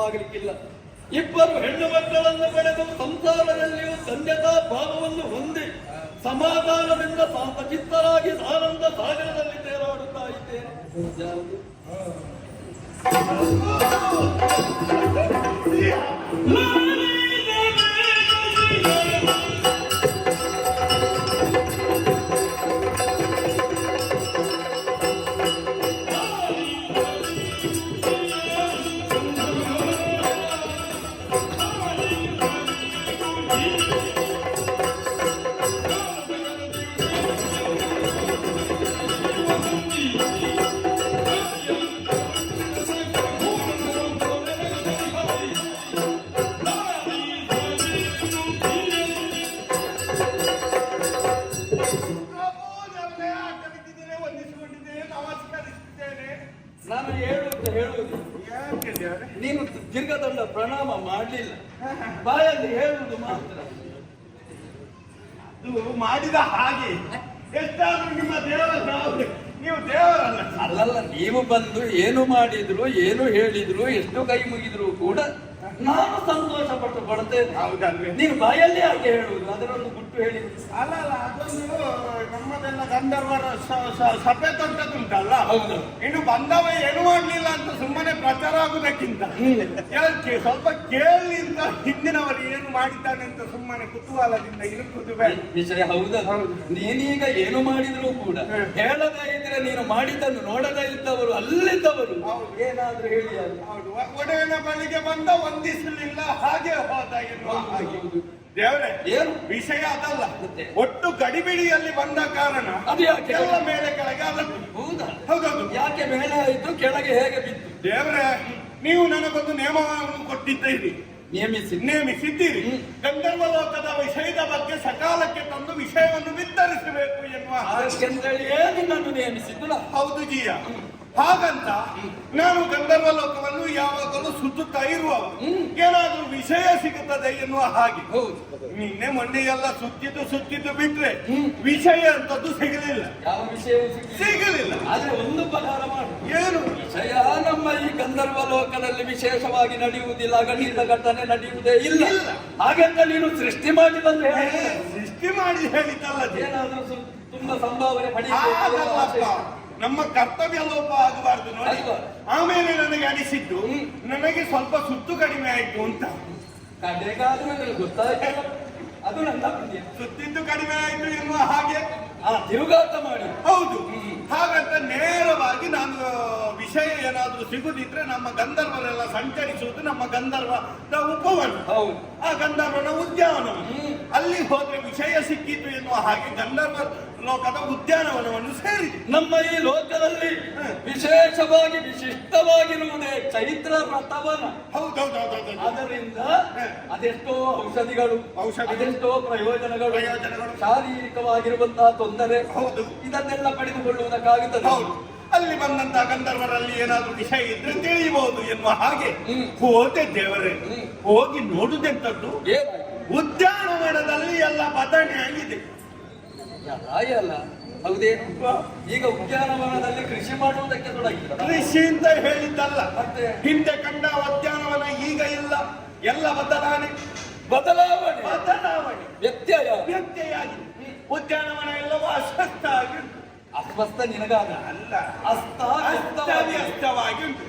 ಸಾಧ್ಯವಾಗಲಿಕ್ಕಿಲ್ಲ. ಇಬ್ಬರು ಹೆಣ್ಣು ಮಕ್ಕಳನ್ನು ಪಡೆದು ಸಂಸಾರದಲ್ಲಿಯೂ ಧನ್ಯತಾ ಭಾವವನ್ನು ಹೊಂದಿ ಸಮಾಧಾನದಿಂದ ಶಾಂತಚಿತ್ತರಾಗಿ ಆನಂದ ಸಾಗರದಲ್ಲಿ ತೇಲಾಡುತ್ತಾ ಇದ್ದೇನೆ. ನಾನು ಹೇಳುವುದು ನೀನು ದೀರ್ಘದಂಡ ಪ್ರಣಾಮ ಮಾಡಲಿಲ್ಲ, ಬಾಯಲ್ಲಿ ಹೇಳುವುದು ಮಾತ್ರ. ಅದು ಮಾಡಿದ ಹಾಗೆ ಎಷ್ಟಾದ್ರೂ ನಿಮ್ಮ ದೇವರ ನೀವು ದೇವರಲ್ಲ. ಅಲ್ಲಲ್ಲ, ನೀವು ಬಂದು ಏನು ಮಾಡಿದ್ರು ಏನು ಹೇಳಿದ್ರು ಎಷ್ಟು ಕೈ ಮುಗಿದ್ರು ಕೂಡ ನಾನು ಸಂತೋಷ ಪಟ್ಟು ಕೊಡ್ತೇನೆ. ಹೌದಲ್ವೇ? ನೀನು ಬಾಯಲ್ಲಿ ಯಾಕೆ ಹೇಳುವುದು? ಅದರೊಂದು ಗುಟ್ಟು ಹೇಳಿ. ಅಲ್ಲ ಅದೊಂದು ನಮ್ಮದೆಲ್ಲ ಗಂಧರ್ವರ ಸಭೆ ದೊಡ್ಡದುಂಟಲ್ಲ. ಹೌದು. ಇನ್ನು ಬಂದವ ಏನು ಮಾಡ್ಲಿಲ್ಲ ಅಂತ ಸುಮ್ಮನೆ ಪ್ರಚಾರ ಆಗುದಕ್ಕಿಂತ ಸ್ವಲ್ಪ ಕೇಳಿ ಅಂತ ಹಿಂದಿನವರು ಏನು ಮಾಡಿದ್ದಾನೆ ಅಂತ ಸುಮ್ಮನೆ ಕುತೂಹಲದಿಂದ ಇರುವುದು ವಿಷಯ. ಹೌದಾ? ನೀನೀಗ ಏನು ಮಾಡಿದ್ರು ಕೂಡ ಹೇಳದೇ ಇದ್ರೆ ನೀನು ಮಾಡಿದ್ದನ್ನು ನೋಡದೇ ಇದ್ದವರು ಅಲ್ಲಿದ್ದವರು ಏನಾದ್ರೂ ಹೇಳಿ. ಹೌದು, ಒಡೆಯನ ಬಳಿಗೆ ಬಂದ ವಂದಿಸಲಿಲ್ಲ ಹಾಗೆ ಹೋದ ಎನ್ನುವ ಹಾಗೆ. ದೇವರೇ, ಏನು ವಿಷಯ ಅದಲ್ಲ, ಒಟ್ಟು ಗಡಿಬಿಡಿಯಲ್ಲಿ ಬಂದ ಕಾರಣ ಅದು ಯಾಕೆ ಎಲ್ಲ ಮೇಲೆ ಕೆಳಗೆ ಆದದ್ದು. ಹೌದಾ? ಹೌದೌದು. ಯಾಕೆ ಮೇಲೆ ಆಯ್ತು, ಕೆಳಗೆ ಹೇಗೆ ಬಿತ್ತು? ದೇವರೇ, ನೀವು ನನಗೊಂದು ನಿಯಮವನ್ನು ಕೊಟ್ಟಿದ್ದೀರಿ, ನೇಮಿಸಿದ್ದೀರಿ. ಗಂಧರ್ವ ಲೋಕದ ವಿಷಯದ ಬಗ್ಗೆ ಸಕಾಲಕ್ಕೆ ತಂದು ವಿಷಯವನ್ನು ವಿಸ್ತರಿಸಬೇಕು ಎನ್ನುವ ನಿನ್ನನ್ನು ನೇಮಿಸಿದ್ದು. ಹೌದು ಜೀಯ. ಹಾಗಂತ ನಾನು ಗಂಧರ್ವ ಲೋಕವನ್ನು ಯಾವಾಗಲೂ ಸುತ್ತುತ್ತಾ ಇರುವವರು, ಏನಾದ್ರೂ ವಿಷಯ ಸಿಗುತ್ತದೆ ಎನ್ನುವ ಹಾಗೆ. ನಿನ್ನೆ ಮೊನ್ನೆ ಎಲ್ಲ ಸುತ್ತಿದ್ದು ಬಿಟ್ರೆ ವಿಷಯ ಅಂತದ್ದು ಸಿಗಲಿಲ್ಲ. ಯಾವ ವಿಷಯವೂ ಸಿಗಲಿಲ್ಲ. ಆದ್ರೆ ಒಂದು ಪದಾರ ಮಾಡು. ಏನು ವಿಷಯ? ನಮ್ಮ ಈ ಗಂಧರ್ವ ಲೋಕದಲ್ಲಿ ವಿಶೇಷವಾಗಿ ನಡೆಯುವುದಿಲ್ಲ, ಗಣಿತ ಘಟನೆ ನಡೆಯುವುದೇ ಇಲ್ಲ. ಹಾಗೆಂತ ನೀನು ಸೃಷ್ಟಿ ಮಾಡಿ ಬಂದು ಸೃಷ್ಟಿ ಮಾಡಿ ಹೇಳಿದ್ದಲ್ಲ. ಏನಾದ್ರೂ ತುಂಬಾ ಸಂಭಾವನೆ ಪಡೆಯಬೇಕು. ನಮ್ಮ ಕರ್ತವ್ಯ ಲೋಪ ಆಗಬಾರ್ದು ನೋಡಿ. ಆಮೇಲೆ ನನಗೆ ಅನಿಸಿದ್ದು ನನಗೆ ಸ್ವಲ್ಪ ಸುತ್ತು ಕಡಿಮೆ ಆಯ್ತು ಅಂತ. ಕಡೆಗಾದ್ರೂ ಗೊತ್ತಾಯ್ತಲ್ಲ, ಅದು ನನ್ನ ಸುತ್ತಿದ್ದು ಕಡಿಮೆ ಆಯ್ತು ಎನ್ನುವ ಹಾಗೆ ತಿರುಗಾಟ ಮಾಡಿ. ಹೌದು. ಹಾಗಂತ ನೇರವಾಗಿ ನಾನು ವಿಷಯ ಏನಾದ್ರೂ ಸಿಗುದಿದ್ರೆ ನಮ್ಮ ಗಂಧರ್ವರೆಲ್ಲ ಸಂಚರಿಸುವುದು ನಮ್ಮ ಗಂಧರ್ವದ ಉಪವನ, ಆ ಗಂಧರ್ವನ ಉದ್ಯಾನವನ, ಅಲ್ಲಿ ಹೋದ್ರೆ ವಿಷಯ ಸಿಕ್ಕಿತು ಎನ್ನುವ ಹಾಗೆ ಗಂಧರ್ವ ಲೋಕದ ಉದ್ಯಾನವನವನ್ನು ಸೇರಿದೆ. ನಮ್ಮ ಈ ಲೋಕದಲ್ಲಿ ವಿಶೇಷವಾಗಿ ವಿಶಿಷ್ಟವಾಗಿರುವುದೇ ಚೈತ್ರ ವ್ರತವನ. ಹೌದೌದೌದು. ಅದರಿಂದ ಅದೆಷ್ಟೋ ಔಷಧಿಗಳು, ಅದೆಷ್ಟೋ ಪ್ರಯೋಜನಗಳು, ಶಾರೀರಿಕವಾಗಿರುವಂತಹ ತೊಂದರೆ, ಇದನ್ನೆಲ್ಲ ಪಡೆದುಕೊಳ್ಳುವುದಕ್ಕಾಗುತ್ತದೆ. ಅಲ್ಲಿ ಬಂದಂತಹ ಗಂಧರ್ವರಲ್ಲಿ ಏನಾದ್ರೂ ವಿಷಯ ಇದ್ರೆ ತಿಳಿಯಬಹುದು ಎನ್ನುವ ಹಾಗೆ ಹೋದೆ. ದೇವರೇ, ಹೋಗಿ ನೋಡುದೆಂತದ್ದು, ಉದ್ಯಾನವನದಲ್ಲಿ ಎಲ್ಲ ಬದಣೆ ಆಗಿದೆ. ಎಲ್ಲ ಹೌದೇನು? ಈಗ ಉದ್ಯಾನವನದಲ್ಲಿ ಕೃಷಿ ಮಾಡುವುದಕ್ಕೆ ತೊಡಗಿದೆ. ಕೃಷಿ ಅಂತ ಹೇಳಿದ್ದಲ್ಲ, ಮತ್ತೆ ಹಿಂದೆ ಕಂಡ ಉದ್ಯಾನವನ ಈಗ ಇಲ್ಲ. ಎಲ್ಲ ಬದಲಾವಣೆ ವ್ಯತ್ಯಯ ಆಗಿದೆ. ಉದ್ಯಾನವನ ಎಲ್ಲವೂ ಅಸ್ವಸ್ಥ ಆಗಿ ಅಸ್ವಸ್ಥ ನಿನಗಾದ ಅಲ್ಲ, ಅಸ್ತವ್ಯಸ್ತವಾಗಿ ಉಂಟು.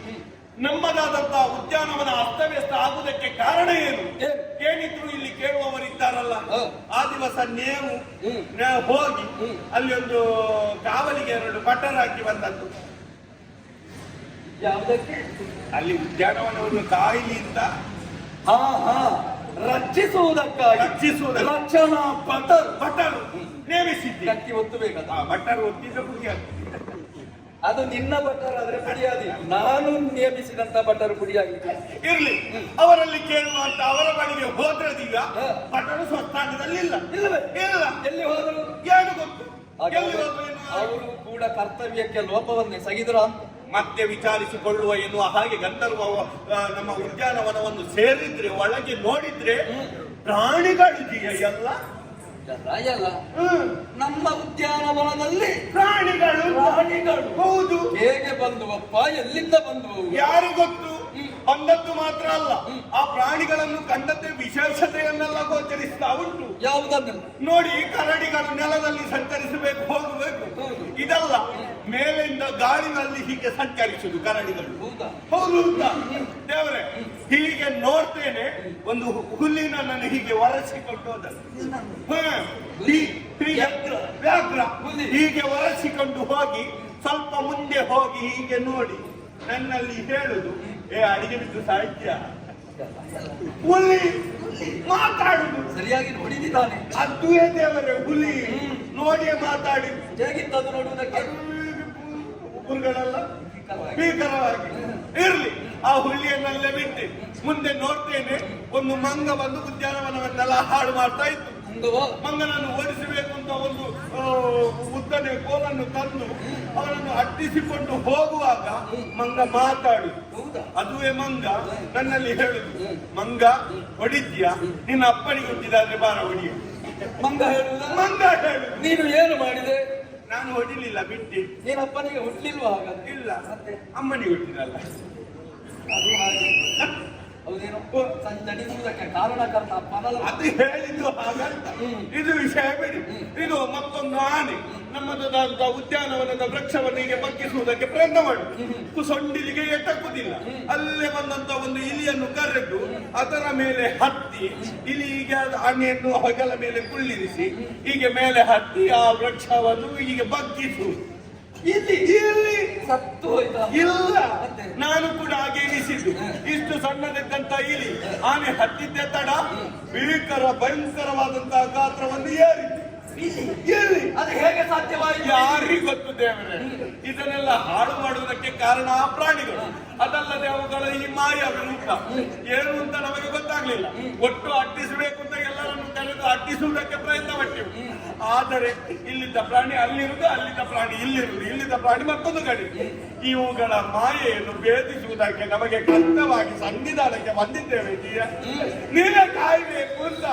ನಮ್ಮದಾದಂತಹ ಉದ್ಯಾನವನ ಅಸ್ತವ್ಯಸ್ತ ಆಗುವುದಕ್ಕೆ ಕಾರಣ ಏನು? ಏನಿದ್ರು ಇಲ್ಲಿ ಕೇಳುವವರಿದ್ದಾರಲ್ಲ, ಆ ದಿವಸ ನೇವು ಹೋಗಿ ಅಲ್ಲಿ ಒಂದು ಕಾವಲಿಗೆ 2 ಬಟರ್ ಹಾಕಿ ಬಂದದ್ದು. ಯಾವುದಕ್ಕೆ? ಅಲ್ಲಿ ಉದ್ಯಾನವನವನ್ನು ಕಾಯಿಲಿಂದ ರಕ್ಷಿಸುವುದಕ್ಕಾಗಿ ರಕ್ಷಣಾ ಬಟರ್ ನೇಮಿಸಿದ್ದೆ. ಕಟ್ಟಿ ಒತ್ತಬೇಕಾದ ಬಟರ್ ಒತ್ತಿದ ಪುಡಿ ಅದು ನಿನ್ನ ಬಟರ್ ಆದ್ರೆ ಪುಡಿಯಾದಿ, ನಾನು ನೇಮಿಸಿದಂತ ಬಟರ್ ಪುಡಿಯಾಗಿ ಇರ್ಲಿ. ಅವರಲ್ಲಿ ಕೇಳುವಂತ ಅವರ ಬಳಿಗೆ ಹೋದ್ರದೀಗ ಬಟರು ಸ್ವಸ್ಥಾನದಲ್ಲಿ ಇಲ್ಲವೇ ಇಲ್ಲ. ಎಲ್ಲಿ ಹೋದರು ಏನು ಗೊತ್ತು? ಅವರು ಕೂಡ ಕರ್ತವ್ಯಕ್ಕೆ ಲೋಪವನ್ನೇ ಸಗಿದ್ರ ಅಂತ ಮತ್ತೆ ವಿಚಾರಿಸಿಕೊಳ್ಳುವ ಎನ್ನುವ ಹಾಗೆ ಗಂಧರ್ವ ನಮ್ಮ ಉದ್ಯಾನವನವನ್ನು ಸೇರಿದ್ರೆ ಒಳಗೆ ನೋಡಿದ್ರೆ ಪ್ರಾಣಿಗಳಿದೆಯಾ? ಎಲ್ಲ ನಮ್ಮ ಉದ್ಯಾನವನದಲ್ಲಿ ಪ್ರಾಣಿಗಳು. ಹೌದು. ಹೇಗೆ ಬಂದುವಪ್ಪ, ಎಲ್ಲಿಂದ ಬಂದುವು ಯಾರು ಗೊತ್ತು? ಬಂದದ್ದು ಮಾತ್ರ ಅಲ್ಲ, ಆ ಪ್ರಾಣಿಗಳನ್ನು ಕಂಡದ್ದೇ ವಿಶೇಷತೆಯನ್ನೆಲ್ಲ ಗೋಚರಿಸ್ತಾ ಉಂಟು. ಯಾವುದನ್ನು ನೋಡಿ, ಕರಡಿಗಳು ನೆಲದಲ್ಲಿ ಸಂಚರಿಸಬೇಕು, ಹೋಗಬೇಕು, ಇದಲ್ಲ ಮೇಲಿಂದ ಗಾಳಿನಲ್ಲಿ ಹೀಗೆ ಸಂಚರಿಸುದು ಕರಡಿಗಳು. ಹೌದು ದೇವರೇ, ಹೀಗೆ ನೋಡ್ತೇನೆ ಒಂದು ಹುಲ್ಲಿನ ನನ್ನ ಹೀಗೆ ಒರೆಸಿಕೊಂಡು ಹೋದ ವ್ಯಾಘ್ರ ಹೀಗೆ ಒರೆಸಿಕೊಂಡು ಹೋಗಿ ಸ್ವಲ್ಪ ಮುಂದೆ ಹೋಗಿ ಹೀಗೆ ನೋಡಿ ನನ್ನಲ್ಲಿ ಹೇಳುದು, ಅಡಿಗೆ ಬಿದ್ದು ಸಾಹಿತ್ಯ ಹುಲಿ ಮಾತಾಡುದು ಸರಿಯಾಗಿ ನೋಡಿದ್ದಾನೆ. ಅದುವೇ ದೇವರೇ, ಹುಲಿ ನೋಡಿಯೇ ಮಾತಾಡಿ ಹೇಗಿತ್ತದು ನೋಡುವುದಕ್ಕೆ? ಹುಲ್ಗಳೆಲ್ಲ ಭೀಕರವಾಗಿ ಇರ್ಲಿ. ಆ ಹುಲಿಯನ್ನೆಲ್ಲ ಬಿಟ್ಟು ಮುಂದೆ ನೋಡ್ತೇನೆ, ಒಂದು ಮಂಗ ಬಂದು ಉದ್ಯಾನವನವನ್ನೆಲ್ಲ ಹಾಳು ಮಾಡ್ತಾ ಇತ್ತು. ಮಂಗನನ್ನು ಓಡಿಸಬೇಕು ಅಂತ ಒಂದು ಉದ್ದನೆ ಕೋಲನ್ನು ತಂದು ಅವನನ್ನು ಅಟ್ಟಿಸಿಕೊಂಡು ಹೋಗುವಾಗ ಮಂಗ ಮಾತಾಡು. ಅದುವೇ ಮಂಗ ನನ್ನಲ್ಲಿ ಹೇಳುದು, ಮಂಗ ಹೊಡಿದ್ಯಾ, ನಿನ್ನ ಅಪ್ಪನಿಗೆ ಹುಟ್ಟಿದಾದ್ರೆ ಬಾರ ಹೊಡಿಯ. ಮಂಗ ಹೇಳುದ? ಮಂಗ ಹೇಳು. ನೀನು ಏನು ಮಾಡಿದೆ? ನಾನು ಹೊಡಿಲಿಲ್ಲ, ಬಿಟ್ಟಿ. ನೀನ್ ಅಪ್ಪನಿಗೆ ಹುಟ್ಟಲಿಲ್ವಾ? ಇಲ್ಲ, ಅಮ್ಮನಿಗೆ ಹುಟ್ಟಿದಲ್ಲ. ಅದು ಹಾಗೆ. ಹೌದೇನೋ, ನಡೆಸುವುದಕ್ಕೆ ಕಾರಣಕರ್ತ ಅಪ್ಪನಲ್ಲ. ಅದು ಹೇಳಿದ್ದು ಹಾಗಂತ. ಇದು ವಿಷಯ ಬಿಡಿ. ಇದು ಮತ್ತೊಂದು ಆನೆ ನಮ್ಮದಾದಂತ ಉದ್ಯಾನವನದ ವೃಕ್ಷವನ್ನು ಹೀಗೆ ಬಗ್ಗಿಸುವುದಕ್ಕೆ ಪ್ರಯತ್ನ ಮಾಡು. ಸೊಂಡಿಲಿಗೆ ಎಟಕುವುದಿಲ್ಲ. ಅಲ್ಲೇ ಬಂದಂತ ಒಂದು ಇಲಿಯನ್ನು ಕರೆದು ಅದರ ಮೇಲೆ ಹತ್ತಿ, ಇಲಿಗೆ ಆನೆಯನ್ನು ಹಗಲ ಮೇಲೆ ಕುಳ್ಳಿರಿಸಿ ಹೀಗೆ ಮೇಲೆ ಹತ್ತಿ ಆ ವೃಕ್ಷವನ್ನು ಹೀಗೆ ಬಗ್ಗಿಸು. ಇಲ್ಲಿ ಸತ್ತು ಹೋಯ್ತಾ? ಇಲ್ಲ, ನಾನು ಕೂಡ ಹಾಗೆ ಎನಿಸಿದ್ದು. ಇಷ್ಟು ಸಣ್ಣದಿದ್ದಂತ ಇಲಿ ಆನೆ ಹತ್ತಿದ್ದೆ ತಡ ಭೀಕರ ಭಯಂಕರವಾದಂತಹ ಗಾತ್ರವನ್ನು ಏರಿತು. ಅದು ಹೇಗೆ ಸಾಧ್ಯವಾಯಿತು? ಯಾರಿಗೂ ಗೊತ್ತು ದೇವರೇ. ಇದನ್ನೆಲ್ಲ ಹಾಳು ಮಾಡುವುದಕ್ಕೆ ಕಾರಣ ಆ ಪ್ರಾಣಿಗಳು. ಅದಲ್ಲದೆ ಅವುಗಳ ಈ ಮಾಯ ರೂಪ ಏನು ಅಂತ ನಮಗೆ ಗೊತ್ತಾಗ್ಲಿಲ್ಲ. ಒಟ್ಟು ಅಟ್ಟಿಸಬೇಕು ಅಂತ ಎಲ್ಲರನ್ನು ಕರೆದು ಅಟ್ಟಿಸುವುದಕ್ಕೆ ಪ್ರಯತ್ನ ಪಟ್ಟೆವು. ಆದರೆ ಇಲ್ಲಿದ್ದ ಪ್ರಾಣಿ ಅಲ್ಲಿರುವುದು, ಅಲ್ಲಿದ್ದ ಪ್ರಾಣಿ ಇಲ್ಲಿರುವುದು, ಇಲ್ಲಿದ್ದ ಪ್ರಾಣಿ ಮತ್ತೊಂದು ಕಡೆ. ಇವುಗಳ ಮಾಯೆಯನ್ನು ಭೇದಿಸುವುದಕ್ಕೆ ನಮಗೆ ಕಷ್ಟವಾಗಿ ಸಂವಿಧಾನಕ್ಕೆ ಬಂದಿದ್ದೇವೆ. ನೀವೇ ಕಾಯ್ಬೇಕು ಅಂತ.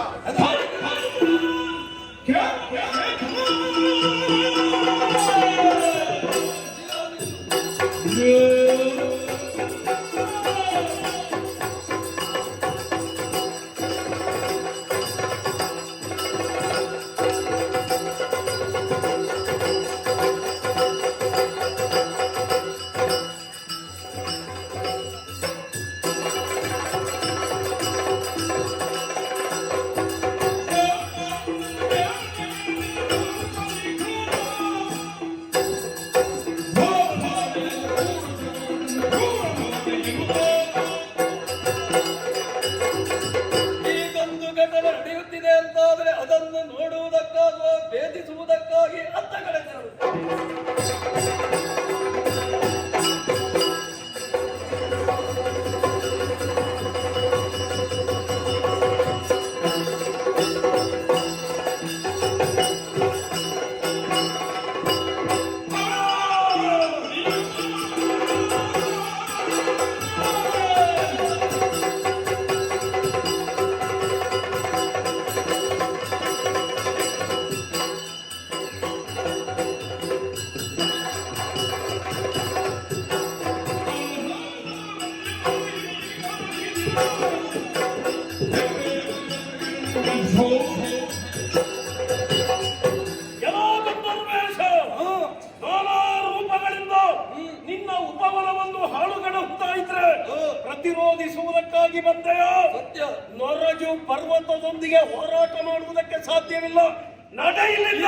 ಪ್ರತಿರೋಧಿಸುವುದಕ್ಕಾಗಿ ಬಂದೆಯೋ? ನೊರಜು ಪರ್ವತದೊಂದಿಗೆ ಹೋರಾಟ ಮಾಡುವುದಕ್ಕೆ ಸಾಧ್ಯವಿಲ್ಲ. ನಡೆಯಲಿಲ್ಲ.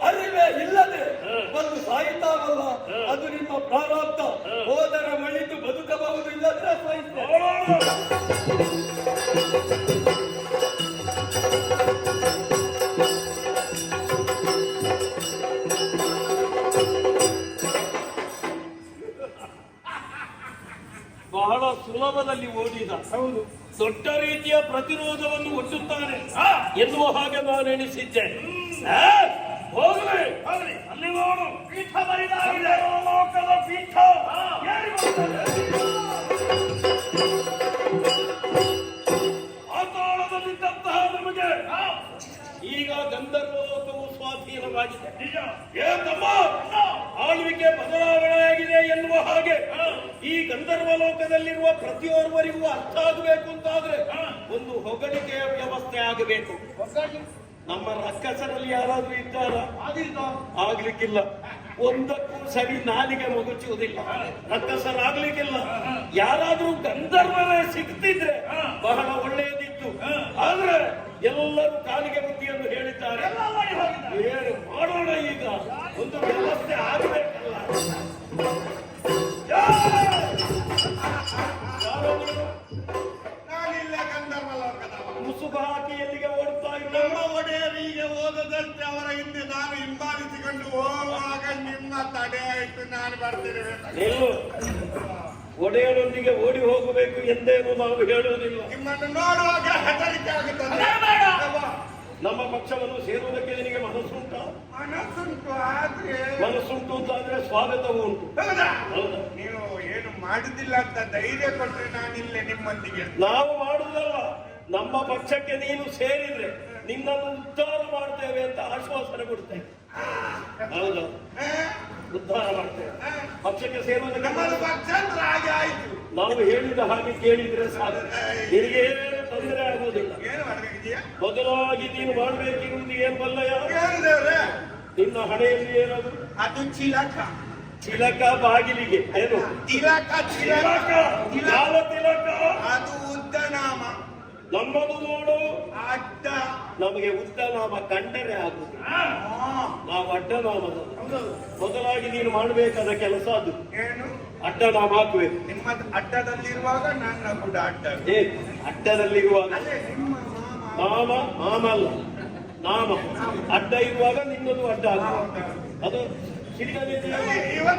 ಅರಿವೇ ಇಲ್ಲದೆ ಒಂದು ಸಾಹಿತ್ಯವಲ್ಲ, ಅದು ನಿಮ್ಮ ಪ್ರಾರಬ್ಧ. ಹೋದರೆ ಮಳಿತು ಬದುಕಬಹುದು, ಇಲ್ಲದ್ರೆ ಬಹಳ ಸುಲಭದಲ್ಲಿ ಓದಿದ. ಹೌದು, ದೊಡ್ಡ ರೀತಿಯ ಪ್ರತಿರೋಧವನ್ನು ಒಡ್ಡುತ್ತಾನೆ ಎನ್ನುವ ಹಾಗೆ ನಾನು ಎಣಿಸಿದ್ದೆ. ಹೋಗಲಿ ಅಲ್ಲಿ ನೋಡು, ಪೀಠ ಬರಿದಾಗಿದೆ, ಲೋಕದ ಪೀಠ. ಪಾತಾಳದಲ್ಲಿದ್ದಂತಹ ನಮಗೆ ಈಗ ಗಂಧರ್ವ ಲೋಕವು ಸ್ವಾಧೀನವಾಗಿದೆ. ಏತಮ್ಮ ಆಳ್ವಿಕೆ ಬದಲಾವಣೆಯಾಗಿದೆ ಎನ್ನುವ ಹಾಗೆ ಈ ಗಂಧರ್ವ ಲೋಕದಲ್ಲಿರುವ ಪ್ರತಿಯೊಬ್ಬರಿಗೂ ಅರ್ಥ ಆಗಬೇಕು ಅಂತಾದ್ರೆ ಒಂದು ಹೊಗಳಿಕೆಯ ವ್ಯವಸ್ಥೆ ಆಗಬೇಕು. ನಮ್ಮ ರಕ್ಕಸರಲ್ಲಿ ಯಾರಾದ್ರೂ ಇದ್ದಾರ? ಆಗ್ಲಿಕ್ಕಿಲ್ಲ. ಒಂದಕ್ಕೂ ಸರಿ ನಾಲಿಗೆ ಮಗುಚುವುದಿಲ್ಲ, ರಕ್ಕಸರಾಗ್ಲಿಕ್ಕಿಲ್ಲ. ಯಾರಾದ್ರೂ ಗಂಧರ್ವರೇ ಸಿಗ್ತಿದ್ರೆ ಬಹಳ ಒಳ್ಳೆಯದಿತ್ತು. ಆದ್ರೆ ಎಲ್ಲರೂ ಕಾಲಿಗೆ ಬುದ್ಧಿಯನ್ನು ಹೇಳಿದ್ದಾರೆ. ಏನು ಮಾಡೋಣ ಈಗ? ಒಂದು ವ್ಯವಸ್ಥೆ ಆಗಬೇಕಲ್ಲ. ನಾನಿಲ್ಲ ಗಂಧರ್ವ ಲೋಕದವ. ಮುಸುಕು ಹಾಕಿ ಎಲ್ಲಿಗೆ ಓಡ್ತಾ ಇಲ್ಲ? ನಮ್ಮ ಒಡೆಯರಿಗೆ ಓದದಂತೆ ಅವರ ಹಿಂದೆ ನಾನು ಹಿಂಬಾಲಿಸಿಕೊಂಡು ಹೋಗುವಾಗ ನಿಮ್ಮ ತಡೆ ಆಯ್ತು, ನಾನು ಬರ್ತೇನೆ. ನಿಲ್ಲು. ಒಡೆಯರೊಂದಿಗೆ ಓಡಿ ಹೋಗಬೇಕು ಎಂದೇನು ನಾವು ಹೇಳುವುದಿಲ್ಲ. ನಿಮ್ಮನ್ನು ನೋಡುವಾಗ ಹೆದರಿಕೆ ಆಗುತ್ತದೆ. ನಮ್ಮ ಪಕ್ಷವನ್ನು ಸೇರುವುದಕ್ಕೆ ನಿನಗೆ ಮನಸ್ಸುಂಟ? ಮನಸ್ಸುಂಟು, ಆದ್ರೆ ಮನಸ್ಸುಂಟು ಅಂತಾದ್ರೆ ಸ್ವಾಗತವೂ ಉಂಟು. ಹೌದಾ? ಹೌದಾ? ನೀವು ಏನು ಮಾಡುದಿಲ್ಲ ಅಂತ ಧೈರ್ಯ ಕೊಟ್ರೆ ನಾನಿಲ್ಲೇ ನಿಮ್ಮೊಂದಿಗೆ. ನಾವು ಮಾಡುವುದಲ್ಲ, ನಮ್ಮ ಪಕ್ಷಕ್ಕೆ ನೀನು ಸೇರಿದ್ರೆ ನಿನ್ನನ್ನು ಉದ್ಧಾರ ಮಾಡ್ತೇವೆ ಅಂತ ಆಶ್ವಾಸನೆ ಕೊಡ್ತೇವೆ. ಹೌದು, ಉದ್ಧಾರ ಮಾಡ್ತೇವೆ. ಪಕ್ಷಕ್ಕೆ ಸೇರುವುದಕ್ಕೆ ನಮ್ಮದು ಪಕ್ಷಾಂತರ ಹಾಗೆ ಆಯ್ತು. ನಾವು ಹೇಳಿದ ಹಾಗೆ ಕೇಳಿದ್ರೆ ಸಾಕು, ನಿನಗೆ ಏನು ತೊಂದರೆ ಆಗುವುದಿಲ್ಲ. ಏನು ಮಾಡಬೇಕಿದೆಯಾ? ಮೊದಲಾಗಿ ನೀನು ಮಾಡಬೇಕಿರುವುದು ಏನು ಬಲ್ಲಯ್ಯ? ಏನು ದೇವ್ರೆ? ನಿನ್ನ ಹಣೆಯಲ್ಲಿ ಏನದು? ಅದು ಚಿಲಕ. ಚಿಲಕ ಬಾಗಿಲಿಗೆ ಏನು? ತಿಲಕ. ತಿಲಕ. ಯಾವ ತಿಲಕ? ಅದು ಉದ್ದನಾಮ. ನಮ್ಮದು ನೋಡು ಅಡ್ಡ. ನಮಗೆ ಉದ್ದನಾಮ ಕಂಡರೆ ಆಗುದು, ನಾವು ಅಡ್ಡನಾಮದ. ಮೊದಲಾಗಿ ನೀನು ಮಾಡಬೇಕಾದ ಕೆಲಸ ಅದು. ಏನು? ಅಡ್ಡನಾಮ ಹಾಕಬೇಕು. ನಿಮ್ಮ ಅಡ್ಡದಲ್ಲಿರುವಾಗ ನನ್ನ ಕೂಡ ಅಡ್ಡ. ಅಡ್ಡದಲ್ಲಿರುವಾಗ ಅಲ್ಲೇ ನಿಮ್ಮ ನಾಮ ನಾಮಲ್ಲ, ನಾಮ ಅಡ್ಡ ಇರುವಾಗ ನಿನ್ನದು ಅಡ್ಡ ಆಗುವುದು. ಅದು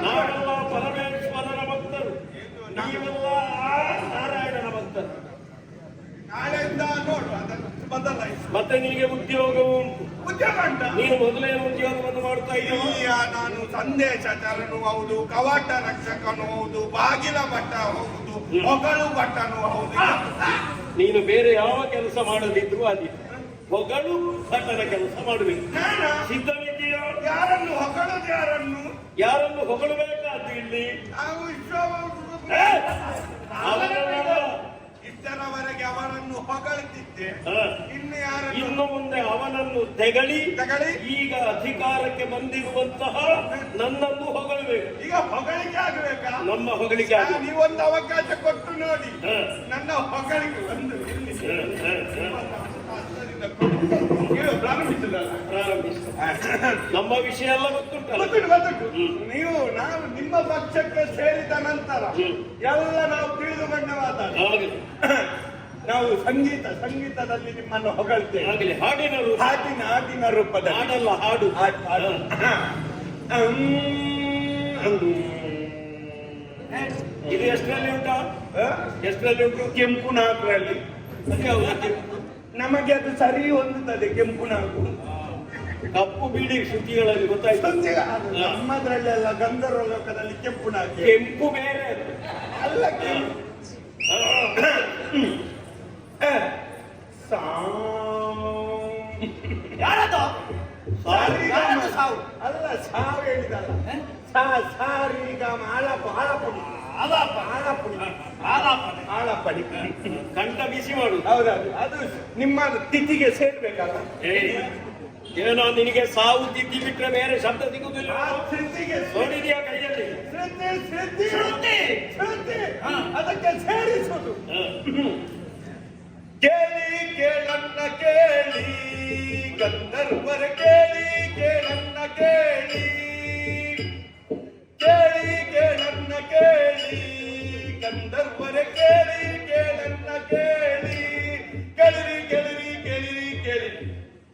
ನಾವೆಲ್ಲ ಪರಮೇಶ್ವರನ ಭಕ್ತರು, ನೀವೆಲ್ಲ ನಾರಾಯಣನ ಭಕ್ತರು. ನಾಳೆಯಿಂದ ನೋಡು ಅದನ್ನು ಬದಲಾಯಿಸಿ. ಮತ್ತೆ ನಿನಗೆ ಉದ್ಯೋಗವು ಉಂಟು. ಉದ್ಯೋಗ ಉಂಟ? ನೀನು ಮೊದಲೇನು ಉದ್ಯೋಗವನ್ನು ಮಾಡ್ತಾ ಇದ್ದೀಯ? ನಾನು ಸಂದೇಶಚಾರನು ಹೌದು, ಕವಾಟ ರಕ್ಷಕನು ಹೌದು, ಬಾಗಿಲ ಭಟ್ಟ ಹೌದು, ಹೊಗಳು ಭಟ್ಟನು ಹೌದು. ನೀನು ಬೇರೆ ಯಾವ ಕೆಲಸ ಮಾಡದಿದ್ರು ಅದಿತ್ತು, ಹೊಗಳು ಭಟ್ಟನ ಕೆಲಸ ಮಾಡಬೇಕು. ಸಿದ್ಧವಿದ್ದೀಯಾ? ಯಾರನ್ನು ಹೊಗಳದು? ಯಾರನ್ನು ಹೊಗಳಬೇಕಾದ್ದು ಇಲ್ಲಿ? ಇಷ್ಟರವರೆಗೆ ಅವರನ್ನು ಹೊಗಳುತ್ತಿದ್ದೆ. ಇನ್ನು ಮುಂದೆ ಅವನನ್ನು ತೆಗಳಿ ತೆಗಳಿ ಈಗ ಅಧಿಕಾರಕ್ಕೆ ಬಂದಿರುವಂತಹ ನನ್ನನ್ನು ಹೊಗಳಬೇಕು. ಈಗ ಹೊಗಳಿಕೆ ಆಗಬೇಕಾ? ನಮ್ಮ ಹೊಗಳಿಕೆ ಆಗ. ನೀವೊಂದು ಅವಕಾಶ ಕೊಟ್ಟು ನೋಡಿ. ನನ್ನ ಹೊಗಳಿಕೆ ಒಂದು ಪ್ರಾರಂಭಿಸಿದಲ್ಲ. ನಮ್ಮ ವಿಷಯ ಎಲ್ಲ ಗೊತ್ತುಂಟಲ್ಲ. ನೀವು ನಾವು ನಿಮ್ಮ ಪಕ್ಷಕ್ಕೆ ಸೇರಿದ ನಂತರ ಎಲ್ಲ ನಾವು ತಿಳಿದುಕೊಂಡ ಮಾತಾಡಿ. ನಾವು ಸಂಗೀತದಲ್ಲಿ ನಿಮ್ಮನ್ನು ಹೊಗಳ್ತೇವೆ. ಆಗಲಿ, ಹಾಡಿನ ರೂಪದಲ್ಲಿ. ಹಾಡಲ್ಲ, ಹಾಡು. ಇದು ಎಷ್ಟರಲ್ಲಿ ಉಂಟಾ? ಎಷ್ಟರಲ್ಲಿ ಉಂಟು? ಕೆಂಪು ನಾಲ್ಕರಲ್ಲಿ. ನಮಗೆ ಅದು ಸರಿ ಹೊಂದುತ್ತದೆ. ಕೆಂಪು ನಾಲ್ಕು. ಕಪ್ಪು ಬಿಡಿ ಶ್ರುತಿಗಳಲ್ಲಿ ಗೊತ್ತಾಯ್ತು. ನಮ್ಮದ್ರಲ್ಲೆಲ್ಲ ಗಂಧರ್ವ ಲೋಕದಲ್ಲಿ ಕೆಂಪು ನಾಲ್ಕು. ಕೆಂಪು ಬೇರೆ ಅಲ್ಲ. ಅಲ್ಲ, ಸಾವು ಹೇಳಿದಲ್ಲ. ಸಾರಿಗಾಮ ಆಳಪಡಿ ಕಂಠ ಬಿಸಿ ಮಾಡು. ಹೌದೌದು, ಅದು ನಿಮ್ಮ ತಿಥಿಗೆ ಸೇರ್ಬೇಕಲ್ಲ. ಏನೋ ನಿನಗೆ ಸಾವು ತಿಥಿ ಬಿಟ್ರೆ ಬೇರೆ ಶಬ್ದ ಸಿಗುದಿಲ್ಲ. ನೋಡಿದ್ಯಾ ಕೈಯಲ್ಲಿ? ಅದಕ್ಕೆ ಸೇರಿಸುದು. ಕೇಳಿ ಕೇಳನ್ನ ಕೇಳಿ ಗಂಧರ್ವರ ಕೇಳಿ ಕೇಳನ್ನ ಕೇಳಿ ಕೇಳಿ ಕೇಳನ್ನ ಕೇಳಿ ಗಂಧರ್ವರ ಕೇಳಿ ಕೇಳನ್ನ ಕೇಳಿ ಕೇಳಿರಿ ಕೇಳಿರಿ ಕೇಳಿರಿ ಕೇಳಿರಿ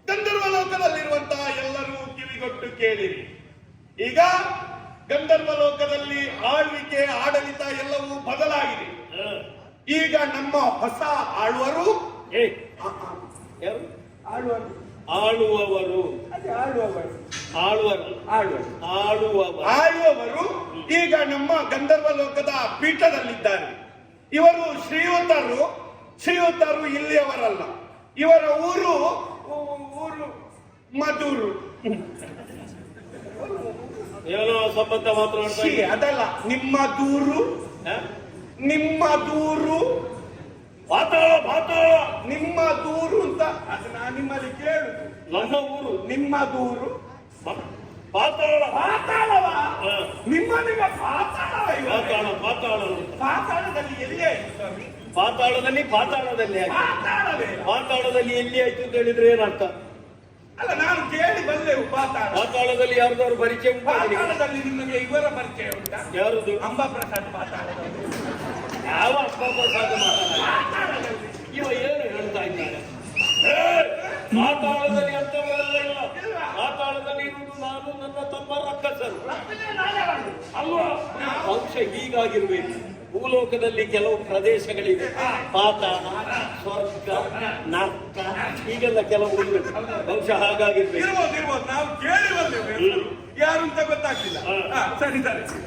ಗಂಧರ್ವ ಲೋಕದಲ್ಲಿರುವಂತಹ ಎಲ್ಲರೂ ಕಿವಿಗೊಟ್ಟು ಕೇಳಿರಿ. ಈಗ ಗಂಧರ್ವ ಲೋಕದಲ್ಲಿ ಆಳ್ವಿಕೆ ಆಡಳಿತ ಎಲ್ಲವೂ ಬದಲಾಗಿದೆ. ಈಗ ನಮ್ಮ ಹೊಸ ಆಳುವರು ಯಾರು? ಆಳುವರು ಆಳುವವರು ಆಳುವರು ಆಳುವವರು ಈಗ ನಮ್ಮ ಗಂಧರ್ವ ಲೋಕದ ಪೀಠದಲ್ಲಿದ್ದಾರೆ. ಇವರು ಶ್ರೀಯುತರು ಇಲ್ಲಿಯವರಲ್ಲ. ಇವರ ಊರು ಮಧೂರು. ಏನೋ ಸಂಬಂಧ ಮಾತನಾಡ್ತಾ ಅದಲ್ಲ, ನಿಮ್ಮ ದೂರು ನಿಮ್ಮ ದೂರು ಅಂತ ಅದು ನಾನು ನಿಮ್ಮಲ್ಲಿ ಕೇಳುದು. ನಮ್ಮ ಊರು ನಿಮ್ಮ ದೂರು ಪಾತಾಳವ ನಿಮ್ಮನಿಗೆ ಪಾತಾಳದಲ್ಲಿ ಎಲ್ಲಿ ಆಯ್ತು ಸ್ವಾಮಿ? ಪಾತಾಳದಲ್ಲಿ ಎಲ್ಲಿ ಆಯ್ತು ಅಂತ ಹೇಳಿದ್ರೆ ಏನರ್ಥ? ಅಲ್ಲ, ನಾನು ಕೇಳಿ ಬಂದೆವು. ಪಾತಾಳದಲ್ಲಿ ಯಾರ್ದಾದ್ರು ಪರಿಚಯ ಉಂಟಾ? ಪಾತಾಳದಲ್ಲಿ ನಿಮಗೆ ಇವರ ಪರಿಚಯ ಉಂಟಾ? ಯಾರದು? ಅಂಬಾಪ್ರಸಾದ್ ಪಾತಾಳದಲ್ಲಿ. ಯಾವ ಅಂಬಾಪ್ರಸಾದ ಪಾತಾಳದಲ್ಲಿ? ಇವ ಏನು ಹೇಳ್ತಾ ಇದ್ದಾರೆ? ಪಾತಾಳದಲ್ಲಿ ಅಂತವರೆಲ್ಲ ಇಲ್ಲ. ಪಾತಾಳದಲ್ಲಿ ಇರುವುದು ನಾನು, ನನ್ನ ತಮ್ಮ ರಕ್ಕಸರು ಅಲ್ವಾ? ವಂಶ ಹೀಗಾಗಿರ್ಬೇಕು. ಭೂಲೋಕದಲ್ಲಿ ಕೆಲವು ಪ್ರದೇಶಗಳಿವೆ, ಪಾತಾಳ, ಸ್ವರ್ಗ, ನರ್ಕ, ಹೀಗೆಲ್ಲ ಕೆಲವು ವಂಶ ಹಾಗಾಗಿರ್ಬೇಕು. ಇರ್ಬೋದು. ನಾವು ಕೇಳಿ ಬಂದೆವು, ಯಾರು ಅಂತ ಗೊತ್ತಾಗ್ಲಿಲ್ಲ. ಸರಿ.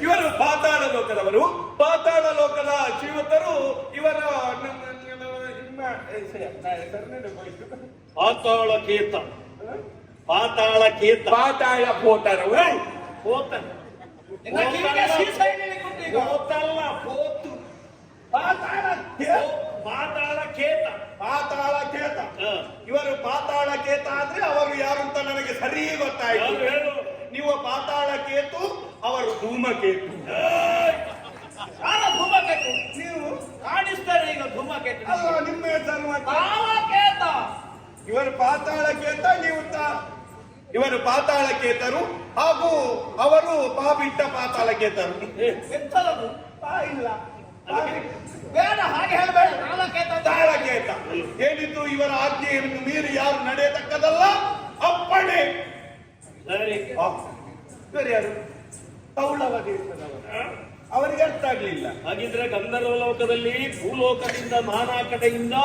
ಇವರು ಪಾತಾಳ ಲೋಕದವರು. ಪಾತಾಳ ಲೋಕದ ಶ್ರೀಮಂತರು. ಇವರ ಪಾತಾಳ ಕೇತ ಪಾತಾಳ ಪೋತರವರು. ಪಾತಾಳ ಕೇತ ಇವರು ಪಾತಾಳ ಕೇತ ಆದ್ರೆ ಅವರು ಯಾರು ಅಂತ ನನಗೆ ಸರಿ ಗೊತ್ತಾಯ್ತು. ನೀವು ಪಾತಾಳ ಕೇತು, ಅವರು ಧೂಮಕೇತು. ನೀವು ಕಾಣಿಸ್ತಾರೆ ಈಗ ಧೂಮಕೇತು. ಅಲ್ಲ, ನಿಮ್ಮ ಹೆಸರು ಇವರು ಪಾತಾಳ ಕೇತ, ಇವರು ಪಾತಾಳ ಕೇತರು ಹಾಗೂ ಅವರು ಪಾಬಿಟ್ಟ ಪಾತಾಳ ಕೇತರು. ಇಲ್ಲ ಬೇಡ, ಹಾಗೆ ಹೇಳಬೇಡ. ತಾಳಕೇತ ಏನಿದ್ದು ಇವರ ಆಜ್ಞೆಯನ್ನು ಮೀರಿ ಯಾರು ನಡೆಯತಕ್ಕದಲ್ಲ. ಅಪ್ಪಣೆ. ಸರಿ. ಯಾರು? ತೌಳವ ದೇಶದವರು. ಅವರಿಗೆ ಅರ್ಥ ಆಗ್ಲಿಲ್ಲ. ಹಾಗಿದ್ರೆ ಗಂಧರ್ವ ಲೋಕದಲ್ಲಿ ಭೂಲೋಕದಿಂದ ನಾನಾ ಕಡೆಯಿಂದ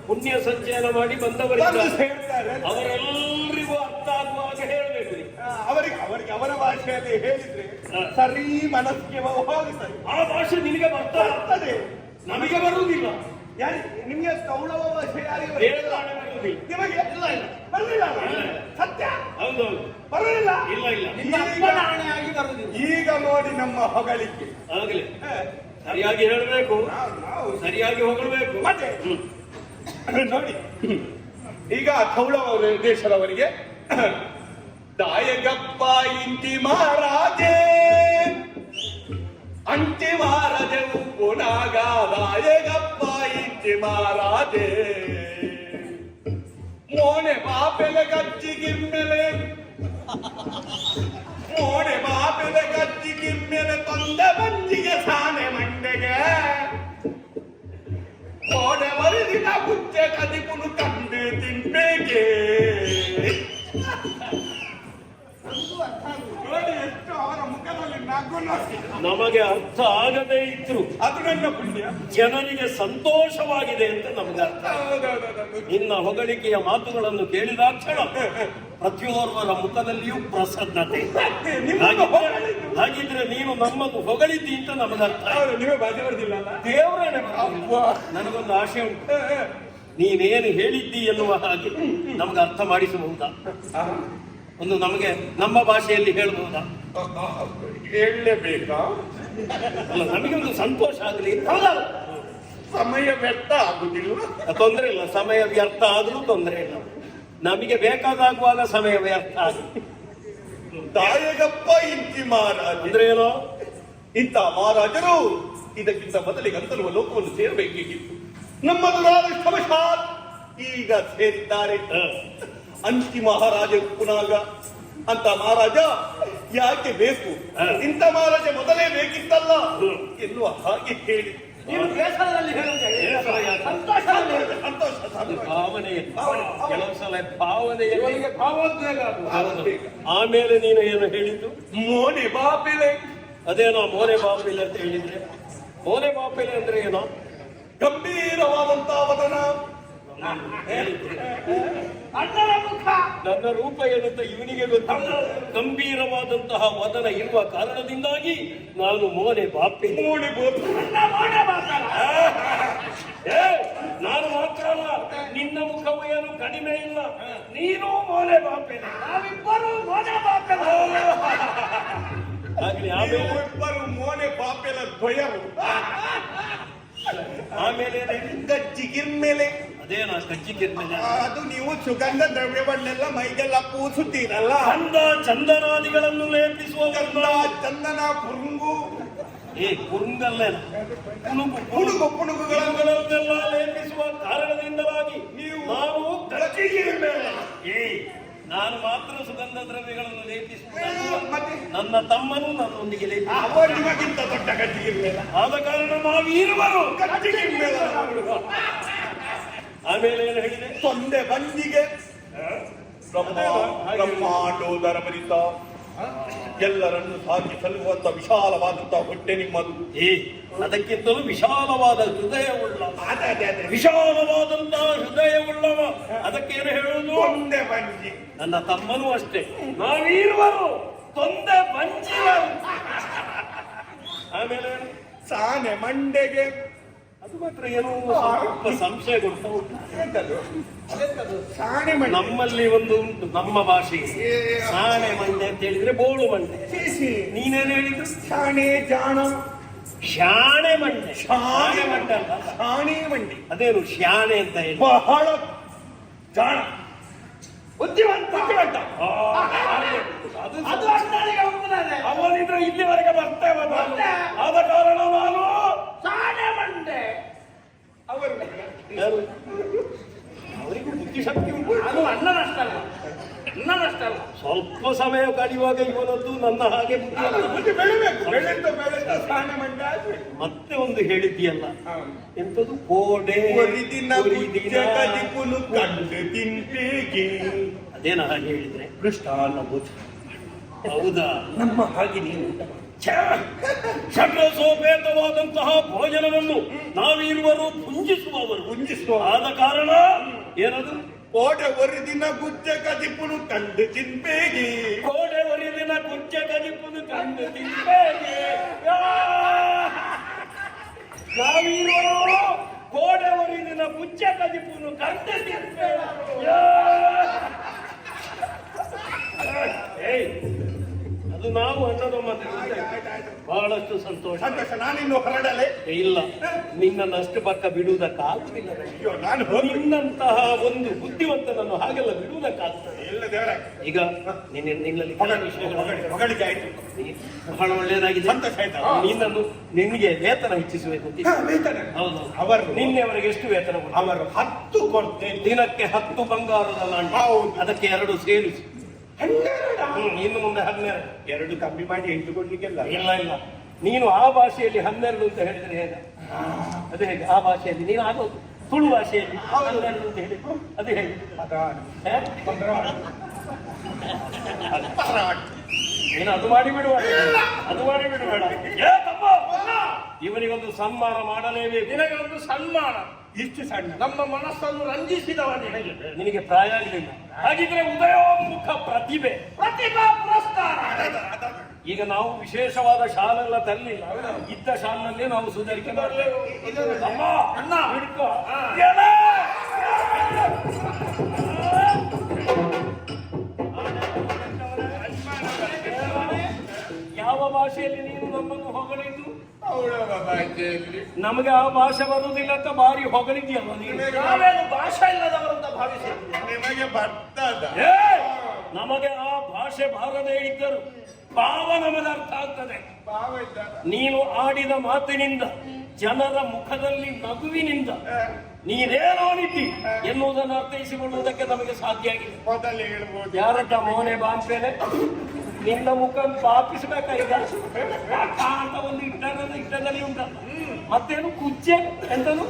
ಪುಣ್ಯ ಸಂಚಯನ ಮಾಡಿ ಬಂದವರಿಗೆ ಹೇಳ್ತಾರೆ. ಅವರೆಲ್ಲರಿಗೂ ಅರ್ಥ ಆಗುವಾಗ ಹೇಳಬೇಕು. ಅವರಿಗೆ ಅವರ ಭಾಷೆಯಲ್ಲಿ ಹೇಳಿದ್ರೆ ಸರಿ ಮನಸ್ಸಿಗೆ ಹೋಗುತ್ತದೆ. ಆ ಭಾಷೆ ನಿನಗೆ ಬರ್ತದೆ, ನಮಗೆ ಬರುವುದಿಲ್ಲ. ನಿಮಗೆ ಕೌಳವ ಭಾಷೆ ಯಾರಿಗೆ ಬರುವುದಿಲ್ಲ? ನಿಮಗೆ ಬರಲಿಲ್ಲ. ಸತ್ಯ. ಹೌದೌದು, ಬರಲಿಲ್ಲ. ಈಗ ನೋಡಿ ನಮ್ಮ ಹೊಗಳಿಕೆ ಆಗಲಿ. ಸರಿಯಾಗಿ ಹೇಳಬೇಕು, ಸರಿಯಾಗಿ ಹೊಗಳಬೇಕು. ಮತ್ತೆ ನೋಡಿ, ಈಗ ಕೌಳವ ದೇಶದವರಿಗೆ ದಾಯಗಪ್ಪ ಇಂಟಿ ಮಹಾರಾಜೇ ಅಂಟಿ ಮಾರದೆವು ಪುನಾಗ ದಾಯಗಪ್ಪ ಇಂಟಿ ಮಹಾರಾಜೇ ಮೋನೆ ಬಾಪೆಲೆ ಗಚ್ಚಿಗಿಮ್ಮೆಲೆ ತೊಂದ ಬಂದಿಗೆ ಸಾನೆ ಮಂಡೆಗೆ ಮೋನೆ ಮರಿದಿನ ಗುಚ್ಚೆ ಕದಿಪುನು ಕಂಡು ತಿನ್ಬೇಕೆ. ನೋಡಿ ಎಷ್ಟು ಅವರ ಮುಖದಲ್ಲಿ ನಗು ನೋಡಿ. ನಮಗೆ ಅರ್ಥ ಆಗದೇ ಇದ್ರು ಅದು ನನ್ನ ಪುಣ್ಯ. ಜನರಿಗೆ ಸಂತೋಷವಾಗಿದೆ ಅಂತ ನಮ್ಗೆ ಅರ್ಥ. ನಿನ್ನ ಹೊಗಳಿಕೆಯ ಮಾತುಗಳನ್ನು ಕೇಳಿದಾಕ್ಷಣ ಪ್ರತಿಯೋರ್ವರ ಮುಖದಲ್ಲಿಯೂ ಪ್ರಸನ್ನತೆ. ಹಾಗಿದ್ರೆ ನೀನು ನಮ್ಮನ್ನು ಹೊಗಳಿದ್ದಿ ಅಂತ ನಮಗೆ ಅರ್ಥ. ನೀವೇ ಬಾಧೆ ಬರುದಿಲ್ಲ. ದೇವರೇ ನನಗೊಂದು ಆಶೆ ಉಂಟು. ನೀನೇನು ಹೇಳಿದ್ದಿ ಎನ್ನುವ ಹಾಗೆ ನಮ್ಗೆ ಅರ್ಥ ಮಾಡಿಸಬಹುದಾ? ಒಂದು ನಮಗೆ ನಮ್ಮ ಭಾಷೆಯಲ್ಲಿ ಹೇಳಬಹುದಾ? ಹೇಳಲೇಬೇಕಾ? ಅಲ್ಲ, ನಮಗೊಂದು ಸಂತೋಷ ಆಗಲಿ. ಸಮಯ ವ್ಯರ್ಥ ಆಗುದಿಲ್ಲ. ತೊಂದರೆ ಇಲ್ಲ, ಸಮಯ ವ್ಯರ್ಥ ಆದ್ರೂ ತೊಂದರೆ ಇಲ್ಲ. ನಮಗೆ ಬೇಕಾದಾಗುವಾಗ ಸಮಯ ವ್ಯರ್ಥ ಆಗುತ್ತೆ. ದಾಯಗಪ್ಪ ಇಂತಿ ಮಹಾರಾಜ ಅಂದ್ರೆ ಏನೋ, ಇಂಥ ಮಹಾರಾಜರು ಇದಕ್ಕಿಂತ ಮೊದಲಿಗೆ ಗಂಧರ್ವ ಲೋಕವನ್ನು ಸೇರಬೇಕಿತ್ತು. ನಮ್ಮ ದುರಾದೃಷ್ಟವಶಾತ್ ಈಗ ಸೇರಿದ್ದಾರೆ. ಅಂತಿ ಮಹಾರಾಜ ಉಪ್ಪುನಾಗ ಅಂತ ಮಹಾರಾಜ ಯಾಕೆ ಬೇಕು, ಇಂಥ ಮಹಾರಾಜ ಮೊದಲೇ ಬೇಕಿತ್ತಲ್ಲ ಎನ್ನುವ ಹಾಗೆ ಹೇಳಿ ನೀವು ಬೇಸರದಲ್ಲಿ ಹೇಳುವುದೇ ಸಂತೋಷದಲ್ಲಿ ಹೇಳುವುದೇ. ಸಂತೋಷ ಭಾವನೆಯಲ್ಲಿ ಕೆಲವು ಸಲ ಭಾವನೆಯಲ್ಲಿ ಇವನಿಗೆ ಭಾವೋದ್ವೇಗ ಅದು. ಆಮೇಲೆ ನೀನು ಏನು ಹೇಳಿದ್ದು? ಮೋನೆ ಬಾಪಿಲೆ ಅದೇನೋ ಮೋನೆ ಬಾಪಿಲೆ ಅಂತ ಹೇಳಿದ್ರೆ, ಮೋನೆ ಬಾಪಿಲೆ ಅಂದ್ರೆ ಏನೋ ಗಂಭೀರವಾದಂತಹ ವದನ, ಅಣ್ಣನ ಮುಖ ನನ್ನ ರೂಪ ಏನಂತ ಇವನಿಗೆ ಗೊತ್ತಿಲ್ಲ. ಗಂಭೀರವಾದಂತಹ ವದನ ಇರುವ ಕಾರಣದಿಂದಾಗಿ ನಾನು ಮೋನೆ ಬಾಪಿಲೆ. ಮೋನೆ ಬೋತು ಅಣ್ಣ ಮೋಡ ಮಾತಾಡ. ಏ, ನಾನು ಮಾತ್ರ ಅಲ್ಲ, ನಿನ್ನ ಮುಖವು ಏನು ಕಡಿಮೆ ಇಲ್ಲ, ನೀನು ಮೋನೆ ಬಾಪಿಲೆ. ನಾವಿಬ್ಬರು ಮೋಡ ಮಾತಾಡ. ಆಗ್ಲಿ ಆಮೇಲೆ ಇಬ್ಬರು ಮೋನೆ ಬಾಪೆಲ ದ್ವಯರು. ಆಮೇಲೆ ಗಜ್ಜಿಗಿರ್ಮೇಲೆ ಅದೇನ ಕಜ್ಜಿಗಿರ್ಮೇಲೆ ಅದು ನೀವು ಸುಗಂಧ ದ್ರವ್ಯವನ್ನೆಲ್ಲ ಮೈಗೆಲ್ಲ ಪೂಸುತ್ತೀರಲ್ಲ, ಚಂದ ಚಂದನಾದಿಗಳನ್ನು ಲೇಪಿಸುವ ಚಂದನ ಪುರುಂಗು ಕುರುಂಗಲ್ಲೇನ ಪುಣುಗು ಪುಣುಗುಗಳನ್ನು ಕುರುಂಗಗಳನ್ನೆಲ್ಲ ಲೇಪಿಸುವ ಕಾರಣದಿಂದಲಾಗಿ ನಾವು ಕಜ್ಜಿಗಿರ್ಮೇಲೆ. ನಾನು ಮಾತ್ರ ಸುಗಂಧ ದ್ರವ್ಯಗಳನ್ನು ಲೇಪಿಸುವುದಲ್ಲ, ಮತ್ತೆ ನನ್ನ ತಮ್ಮನು ನನ್ನೊಂದಿಗೆ ಲೇಪಿಸುವ. ಅವ ನಿಮಗಿಂತ ದೊಡ್ಡ ಗಜ್ಜಿಗಿರ್ಮೇಲ. ಆದ ಕಾರಣ ನಾವಿರುವರು. ಗಜ್ಜಿಗಿರ್ಮೇಲ ಆಮೇಲೆ ಏನು ಹೇಳಿದೆ? ತೊಂದೆ ಬಂದಿಗೆ ಬ್ರಹ್ಮಾಂಡೋದರ ಭರಿತ ಎಲ್ಲರನ್ನು ಸಾಕಿ ಸಲ್ಲುವಂತ ವಿಶಾಲವಾದಂತಹ ಹೊಟ್ಟೆ ನಿಮ್ಮದು. ಅದಕ್ಕಿಂತಲೂ ವಿಶಾಲವಾದ ಹೃದಯವುಳ್ಳ, ಅದೇ ಅದೇ ಅದೇ ವಿಶಾಲವಾದಂತಹ ಹೃದಯವುಳ್ಳವ. ಅದಕ್ಕೇನು ಹೇಳುವುದು? ತೊಂದೆ ಬಂದಿ. ನನ್ನ ತಮ್ಮನೂ ಅಷ್ಟೇ, ನಾವಿರುವರು ತೊಂದೆ ಬಂಜಿವರು. ಆಮೇಲೆ ಸಾನೆ ಮಂಡೆಗೆ ಅದು ಮಾತ್ರ ಏನೋ ಸ್ವಲ್ಪ ಸಂಶಯ ಕೊಡ್ತಾ ಉಂಟು. ಸಾನೆ ಮಂಡೆ ನಮ್ಮಲ್ಲಿ ಒಂದು ಉಂಟು, ನಮ್ಮ ಭಾಷೆ ಸಾಣೆ ಮಂಡೆ ಅಂತ ಹೇಳಿದ್ರೆ ಬೋಳು ಮಂಡೆ. ನೀನೇನು ಹೇಳಿದ್ರು? ಸಾಣೆ ಜಾಣ ಶಾಣೆ ಮಂಡೆ. ಶಾಣೆ ಮಂಡೆ ಅಲ್ಲ, ಸಾಣೆ ಮಂಡೆ. ಅದೇನು ಶಾಣೆ ಅಂತ ಹೇಳಿ? ಬಹಳ ಜಾಣ ಬುದ್ಧಿವಂತ. ಆ, ಅದು ಅಣ್ಣನಿಗೆ ಒಪ್ಪುತ್ತದೆ. ಅವನಿದ್ರೆ ಇಲ್ಲಿವರೆಗೆ ಬರ್ತೇವೆ ನಾನು. ಆದ ಕಾರಣ ನಾನು ಸಾನೆ ಮಂಡೆ. ಅವರು ಯಾರು? ಅವರಿಗೂ ಬುದ್ಧಿಶಕ್ತಿ ಉಂಟು. ಅದು ಅಣ್ಣನಷ್ಟಲ್ಲ, ಅಣ್ಣನಷ್ಟಲ್ಲ. ಸ್ವಲ್ಪ ಸಮಯ ಕಳೆಯುವಾಗ ಇವನದ್ದು ನನ್ನ ಹಾಗೆ ಬುದ್ಧಿವಂತ. ಬುದ್ಧಿ ಬೆಳಿಬೇಕು, ಬೆಳೆದ ಸಾಣೆ ಮಂಡೆ ಆಗ್ಬೇಕು. ಮತ್ತೆ ಒಂದು ಹೇಳಿದ್ಯಲ್ಲ, ಎಂತದು? ಕೋಡೆ ಒರಿದಿನ ಕದಿಪುನು ಕಂಡು ತಿಂಪೇಗೆ. ಅದೇನ ಹಾಗೆ ಹೇಳಿದ್ರೆ? ಕೃಷ್ಣಾನ ಹೌದಾ? ನಮ್ಮ ಹಾಗೆ ನೀನು ಸಕಲಸೋಪೇತವಾದಂತಹ ಭೋಜನವನ್ನು ನಾವಿರುವರು ಪುಂಜಿಸುವವರು. ಆದ ಕಾರಣ ಏನದು? ಕೋಟೆ ಒರಿದಿನ ಗುಜ್ಜೆ ಕದಿಪುನು ಕಂಡು ತಿಂಪೇಗೆ. ಕೋಡೆ ಒರಿದಿನ ಕುಚ್ಚೆ ಕದಿಪುದು ಕಂಡು ತಿಂಪೇಗೆ. ನಾವಿರುವರು ಕೋಡೆ ಒರಿದಿನ ಕುಚ್ಚೆ ಕದಿಪುನು ಕಂಡು ತಿಂಪೇಗೆ. ಅದು ನಾವು ಅಣ್ಣದಮ್ಮ ಬಹಳಷ್ಟು ಸಂತೋಷ. ಸಂತೋಷ. ನಾನಿನ್ನು ಹೊರಡಲೆ ಇಲ್ಲ, ನಿನ್ನನ್ನಷ್ಟು ಪಕ್ಕ ಬಿಡುವುದಕ್ಕಾಗುತ್ತಿಲ್ಲ. ಅಯ್ಯೋ ನಾನು ಹೋಗಿ ನಿನ್ನಂತಹ ಒಂದು ಬುದ್ಧಿವಂತನನ್ನು ಹಾಗೆಲ್ಲ ಬಿಡುವುದಕ್ಕಾಗ್ತದೆ ಎಲ್ಲ ದೇವರ ಈಗ ನಿನ್ನಲ್ಲಿ ಹೊಗಳಿಕೆ ಆಯ್ತು. ಬಹಳ ಒಳ್ಳೆಯದಾಗಿದೆ. ಸಂತೋಷ ಆಯ್ತಾ? ನಿನ್ಗೆ ವೇತನ ಹೆಚ್ಚಿಸಬೇಕು ಅಂತ. ವೇತನ ಹೌದು. ಅವರು ನಿನ್ನೆವರೆಗೆ ಎಷ್ಟು ವೇತನ ಕೊಡ್ತಾರೆ? ಅವರು 10 ಕೊಡ್ತೇನೆ. ದಿನಕ್ಕೆ 10 ಬಂಗಾರದ ನಾಣ್ಯ. ಹೌದು. ಅದಕ್ಕೆ 2 ಸೇರಿಸಿ. 12 ಇನ್ನು ಮುಂದೆ 12. 2 ಕಮ್ಮಿ ಮಾಡಿ 8 ಕೊಡ್ಲಿಕ್ಕೆಲ್ಲ. ಇಲ್ಲ ಇಲ್ಲ, ನೀನು ಆ ಭಾಷೆಯಲ್ಲಿ 12 ಅಂತ ಹೇಳಿದ್ರೆ ಹೇಗೆ? ಅದು ಹೇಗೆ? ಆ ಭಾಷೆಯಲ್ಲಿ ನೀನು ಆಗೋದು ತುಳು ಭಾಷೆಯಲ್ಲಿ 12 ಅಂತ ಹೇಳಿ ಅದು ಹೇಗೆ? ನೀನು ಅದು ಮಾಡಿ ಬಿಡುವ, ಅದು ಮಾಡಿ ಬಿಡಬೇಡ. ಇವನಿಗೊಂದು ಸನ್ಮಾನ ಮಾಡಲೇಬೇಕು. ನಿನಗೆ ಒಂದು ಸನ್ಮಾನ. ಇಷ್ಟು ಸಣ್ಣ ನಮ್ಮ ಮನಸ್ಸನ್ನು ರಂಜಿಸಿದವನೇ. ನಿನಗೆ ಪ್ರಾಯ ಆಗಲಿಲ್ಲ, ಹಾಗಿದ್ರೆ ಉದಯೋನ್ಮುಖ ಪ್ರತಿಭೆ, ಪ್ರತಿಭಾ ಪುರಸ್ಕಾರ. ಈಗ ನಾವು ವಿಶೇಷವಾದ ಶಾಲೆಲ್ಲ ತರಲಿಲ್ಲ, ಇದ್ದ ಶಾಲೆನಲ್ಲಿ ನಾವು ಸುಧಾರಿಕೆ ಮಾಡಲೇವು. ಅಮ್ಮ ಅಣ್ಣ ಹಿಡ್ಕೋ. ಯಾವ ಭಾಷೆಯಲ್ಲಿ ನೀನು ನಮ್ಮನ್ನು ಹೊಗಳಿದ್ದು? ನಮಗೆ ಆ ಭಾಷೆ ಬರುವುದಿಲ್ಲ ಅಂತ ಭಾರಿ ಹೊಗಳಿದ್ಯಲ್ಲ ನೀನು. ನಾವೇನು ಭಾಷೆ ಇಲ್ಲದವರಂತ ಭಾವಿಸಿದ್ವಿ. ನಿಮಗೆ ಬರ್ತದ? ನಮಗೆ ಆ ಭಾಷೆ ಬಾರದೇ ಇದ್ದರು ಭಾವ ನಮಗೆ ಅರ್ಥ ಆಗ್ತದೆ. ನೀನು ಆಡಿದ ಮಾತಿನಿಂದ, ಜನರ ಮುಖದಲ್ಲಿ ನಗುವಿನಿಂದ ನೀನೇನೋ ನಿಟ್ಟಿ ಎನ್ನುವುದನ್ನು ಅರ್ಥೈಸಿಕೊಳ್ಳುವುದಕ್ಕೆ ನಮಗೆ ಸಾಧ್ಯ ಆಗಿದೆ. ಮೊದಲೇ ಹೇಳ್ಬೋದು. ಯಾರದ್ದ ಮೋನೆ ಬಾಂಪೇನೆ ನಿನ್ನ ಮುಖ ಪಾಪಿಸ್ಬೇಕಾ ಈಗ ಅಕ್ಕ ಅಂತ ಒಂದು ಇಟ್ಟದಲ್ಲಿ ಉಂಟಲ್ಲ ಮತ್ತೇನು ಕುಚ್ಚೆ ಎಂತನು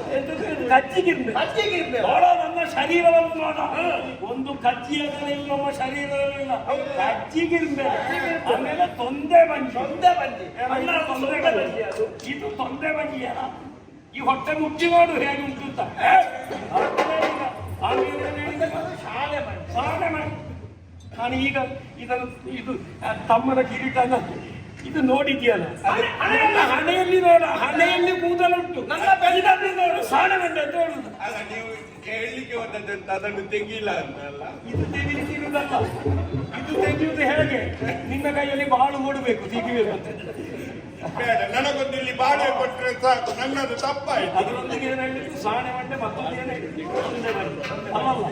ಕಜ್ಜಿಗಿರ್ಬೇಕು ನೋಡ ನನ್ನ ಶರೀರವನ್ನು ನೋಡ ಒಂದು ಕಜ್ಜಿಯಲ್ಲಿ ನಮ್ಮ ಶರೀರದಲ್ಲಿಲ್ಲ ಕಜ್ಜಿಗಿರ್ಬೇಕು ಆಮೇಲೆ ತೊಂದೆ ಬಂಜಿ ಇದು ತೊಂದೆ ಬಂಜಿಯಲ್ಲ ಈ ಹೊಟ್ಟೆ ಮುಚ್ಚಿ ನೋಡು ಹೇಗೆ ಉಂಟು ಅಂತ ಶಾಲೆ ಮಾಡಿ ನಾನು ಈಗ ಇದು ತಮ್ಮನ ಕಿರೀಟನ ಇದು ನೋಡಿದ್ಯಲ್ಲ ಹಣೆಯಲ್ಲಿ ನೋಡ ಹಣೆಯಲ್ಲಿ ಕೂದಲುಂಟು ನನ್ನ ಬೆಳೆದಲ್ಲಿ ನೋಡು ಸಾಣವೆಂಡ ಅಂತ ಹೇಳುದು. ಅಲ್ಲ ನೀವು ಹೇಳಲಿಕ್ಕೆ ಹೋದದ್ದು ಅದನ್ನು ತೆಗಿಲ್ಲ ಅಂತಲ್ಲ. ಇದು ತೆಗಿಲಿಕ್ಕಿರುವುದಲ್ಲ ಇದು ತೆಗೆಯುವುದು ಹೇಗೆ ನಿನ್ನ ಕೈಯಲ್ಲಿ ಬಾಳು ಓಡಬೇಕು ತೆಗಿಬೇಕು ಅಂತ ಬೇಡ, ನನಗೊಂದು ಇಲ್ಲಿ ಬಾಳೆ ಕೊಟ್ರೆ ಸಾಕು, ನನ್ನದು ತಪ್ಪಾಯ್ತು. ಅದರೊಂದಿಗೆ ಏನು ಹೇಳಿದ್ರು ಸಾಣೆ ಮಂಡೆ ಮತ್ತೊಂದು ಏನು ಹೇಳಿದ್ರು ಅಲ್ಲಲ್ಲ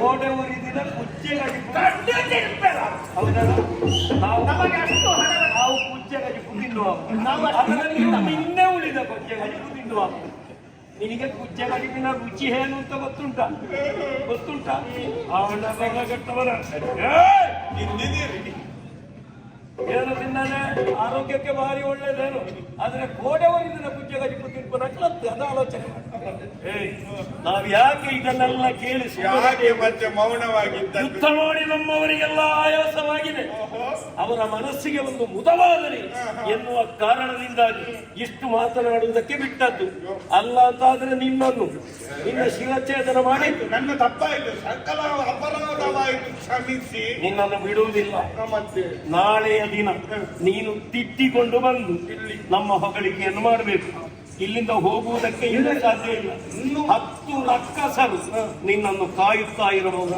ಗೋಡೆ ಊರಿದಿನ ಕುಚ್ಚೆಗಾಗಿ ನಾವು ಕುಚ್ಚೆಗಾಗಿ ತಿನ್ನುವ ನಿನ್ನೆ ಉಳಿದ ಕುಚ್ಚೆಗಾಗಿ ತಿನ್ನುವ ನಿನಗೆ ಕುಚ್ಚೆಗಾಗಿನ ರುಚಿ ಏನು ಅಂತ ಗೊತ್ತುಂಟಾ ಅವನವರ ತಿಂದಿದ್ದೀರಿ ಏನು ತಿನ್ನಾನೆ ಆರೋಗ್ಯಕ್ಕೆ ಭಾರಿ ಒಳ್ಳೇದೇನು ಆದ್ರೆ ಗೋಡೆ ಒಯ್ದಿನ ಕುಚ್ಚೆಗಾಗಿ ತಿನ್ಕೊಳಕ್ಕೆ ಅದ ಆಲೋಚನೆ ನಾವ್ ಯಾಕೆ ಇದನ್ನೆಲ್ಲ ಕೇಳಿಸಿ ಯಾಕೆ ಮತ್ತೆ ಮೌನವಾಗಿದ್ದ ಯುದ್ಧ ಮಾಡಿ ನಮ್ಮವರಿಗೆಲ್ಲ ಆಯಾಸವಾಗಿದೆ ಅವರ ಮನಸ್ಸಿಗೆ ಒಂದು ಮುದವಾದರೆ ಎನ್ನುವ ಕಾರಣದಿಂದಾಗಿ ಇಷ್ಟು ಮಾತನಾಡುವುದಕ್ಕೆ ಬಿಟ್ಟದ್ದು ಅಲ್ಲ ಅಂತಾದ್ರೆ ನಿನ್ನ ಶಿರಚ್ಛೇದನ ಮಾಡಿ ನನ್ನ ತಪ್ಪಾಯ್ತು, ಸಕಲ ಅಪರಾಧವಾಯಿತು, ಕ್ಷಮಿಸಿ. ನಿನ್ನನ್ನು ಬಿಡುವುದಿಲ್ಲ. ಮತ್ತೆ ನಾಳೆಯ ದಿನ ನೀನು ತಿದ್ದಿಕೊಂಡು ಬಂದು ನಮ್ಮ ಹೊಗಳಿಕೆಯನ್ನು ಮಾಡಬೇಕು. ಇಲ್ಲಿಂದ ಹೋಗುವುದಕ್ಕೆ ಇನ್ನೂ ಸಾಧ್ಯ ಇಲ್ಲ. 10 ರಕ್ಕಸರು ನಿನ್ನನ್ನು ಕಾಯುತ್ತಾ ಇರಬಹುದು.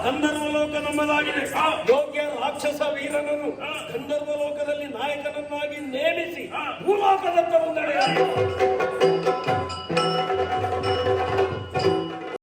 ಗಂಧರ್ವ ಲೋಕ ನಮ್ಮದಾಗಿದೆ. ಯೋಗ್ಯ ರಾಕ್ಷಸ ವೀರನನ್ನು ಗಂಧರ್ವ ಲೋಕದಲ್ಲಿ ನಾಯಕನನ್ನಾಗಿ ನೇಮಿಸಿ ಭೂಲೋಕದತ್ತ ಮುಂದಡೆ